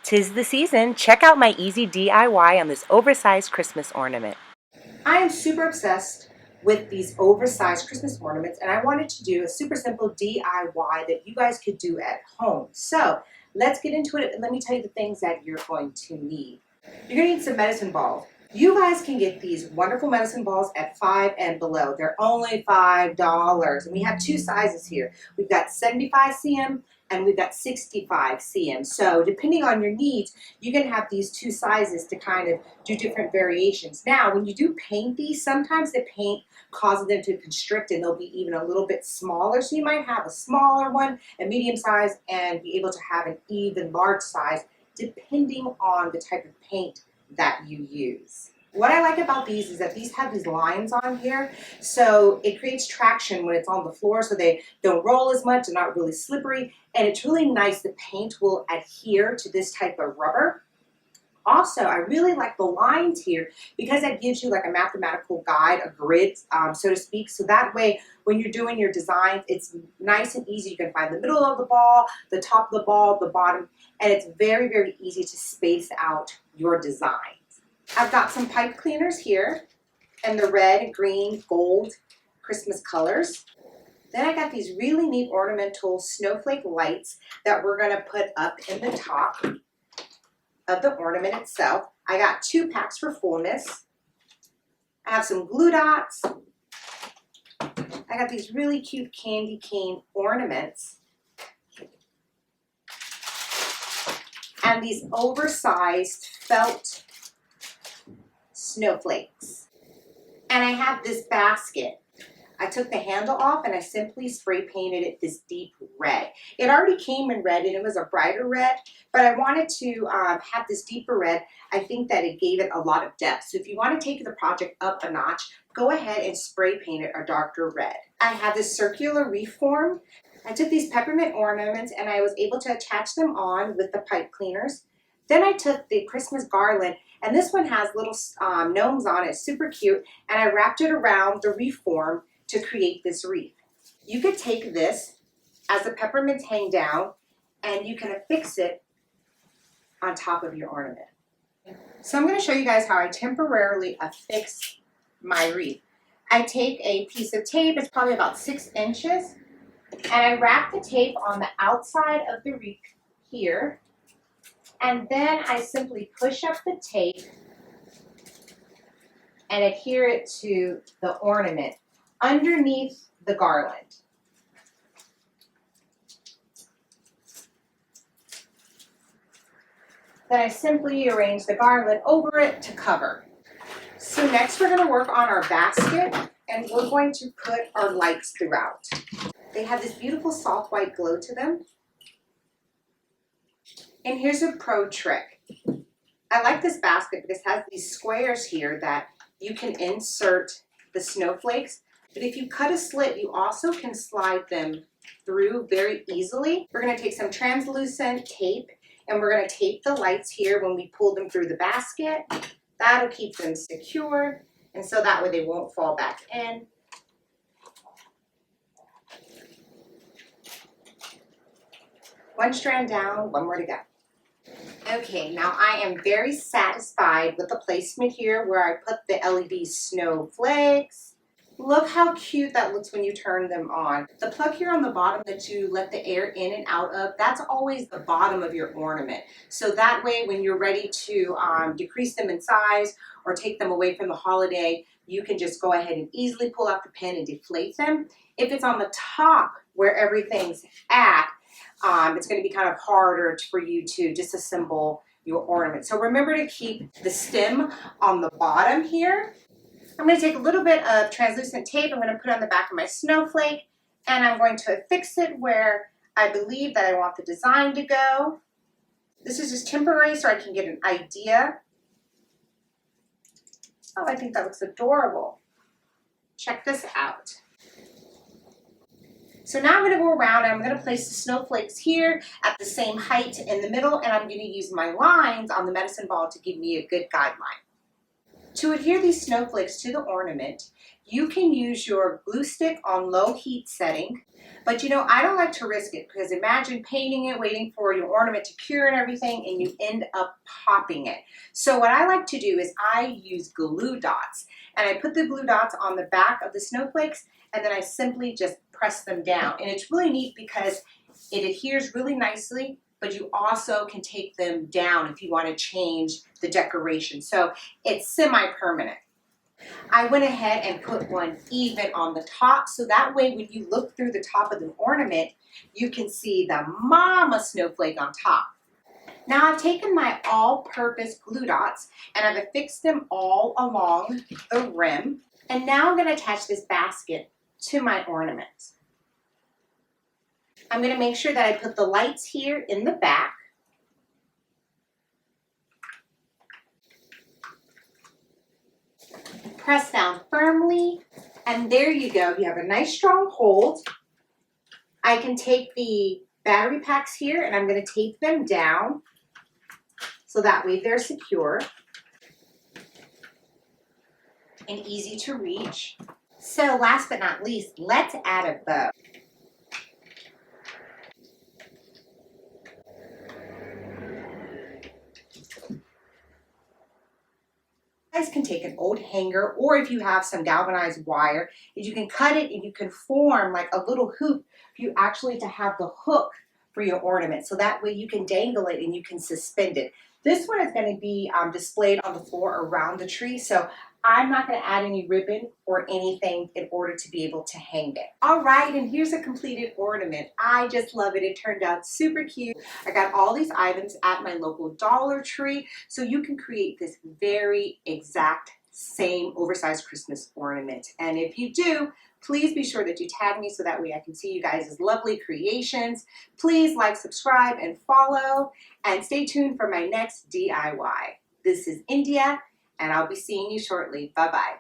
'Tis the season. Check out my easy DIY on this oversized Christmas ornament. I am super obsessed with these oversized Christmas ornaments, and I wanted to do a super simple DIY that you guys could do at home. So let's get into it, and let me tell you the things that you're going to need. You're going to need some medicine balls. You guys can get these wonderful medicine balls at $5 and below. They're only $5, and we have two sizes here. We've got 75 cm and we've got 65 cm. So depending on your needs, you can have these two sizes to kind of do different variations. Now, when you do paint these, sometimes the paint causes them to constrict and they'll be even a little bit smaller. So you might have a smaller one, a medium size, and be able to have an even large size depending on the type of paint that you use. What I like about these is that these have these lines on here, so it creates traction when it's on the floor, so they don't roll as much, they're not really slippery, and it's really nice. The paint will adhere to this type of rubber. Also, I really like the lines here because that gives you like a mathematical guide, a grid, so to speak. So that way, when you're doing your designs, it's nice and easy. You can find the middle of the ball, the top of the ball, the bottom, and it's very, very easy to space out your designs. I've got some pipe cleaners here in the red, green, gold Christmas colors. Then I got these really neat ornamental snowflake lights that we're going to put up in the top of the ornament itself. I got 2 packs for fullness. I have some glue dots. I got these really cute candy cane ornaments. And these oversized felt snowflakes. And I have this basket. I took the handle off and I simply spray painted it this deep red. It already came in red and it was a brighter red, but I wanted to have this deeper red. I think that it gave it a lot of depth. So if you want to take the project up a notch, go ahead and spray paint it a darker red. I have this circular reef form. I took these peppermint ornaments and I was able to attach them on with the pipe cleaners. Then I took the Christmas garland, and this one has little gnomes on it, super cute, and I wrapped it around the reef form to create this wreath. You could take this as the peppermints hang down and you can affix it on top of your ornament. So I'm going to show you guys how I temporarily affix my wreath. I take a piece of tape, it's probably about 6 inches, and I wrap the tape on the outside of the wreath here, and then I simply push up the tape and adhere it to the ornament underneath the garland. Then I simply arrange the garland over it to cover. So next we're going to work on our basket, and we're going to put our lights throughout. They have this beautiful soft white glow to them. And here's a pro trick. I like this basket because it has these squares here that you can insert the snowflakes. But if you cut a slit, you also can slide them through very easily. We're going to take some translucent tape and we're going to tape the lights here when we pull them through the basket. That'll keep them secure, and so that way they won't fall back in. One strand down, one more to go. Okay, now I am very satisfied with the placement here where I put the LED snowflakes. Look how cute that looks when you turn them on. The plug here on the bottom that you let the air in and out of, that's always the bottom of your ornament. So that way when you're ready to decrease them in size or take them away from the holiday, you can just go ahead and easily pull out the pin and deflate them. If it's on the top where everything's at, it's going to be kind of harder for you to disassemble your ornament. So remember to keep the stem on the bottom here. I'm going to take a little bit of translucent tape. I'm going to put it on the back of my snowflake, and I'm going to affix it where I believe that I want the design to go. This is just temporary so I can get an idea. Oh, I think that looks adorable. Check this out. So now I'm going to go around and I'm going to place the snowflakes here at the same height in the middle, and I'm going to use my lines on the medicine ball to give me a good guideline. To adhere these snowflakes to the ornament, you can use your glue stick on low heat setting, but you know, I don't like to risk it because imagine painting it, waiting for your ornament to cure and everything, and you end up popping it. So what I like to do is I use glue dots, and I put the glue dots on the back of the snowflakes, and then I simply just press them down. And it's really neat because it adheres really nicely, but you also can take them down if you want to change the decoration. So it's semi-permanent. I went ahead and put one even on the top, so that way when you look through the top of the ornament, you can see the mama snowflake on top. Now I've taken my all-purpose glue dots and I've affixed them all along the rim. And now I'm going to attach this basket to my ornament. I'm going to make sure that I put the lights here in the back. Press down firmly, and there you go. You have a nice strong hold. I can take the battery packs here and I'm going to tape them down so that way they're secure and easy to reach. So last but not least, let's add a bow. You guys can take an old hanger, or if you have some galvanized wire, you can cut it and you can form like a little hoop for you actually to have the hook for your ornament. So that way you can dangle it and you can suspend it. This one is going to be displayed on the floor around the tree. So I'm not going to add any ribbon or anything in order to be able to hang it. All right, and here's a completed ornament. I just love it. It turned out super cute. I got all these items at my local Dollar Tree, so you can create this very exact same oversized Christmas ornament. And if you do, please be sure that you tag me so that way I can see you guys' lovely creations. Please like, subscribe, and follow, and stay tuned for my next DIY. This is India, and I'll be seeing you shortly. Bye-bye.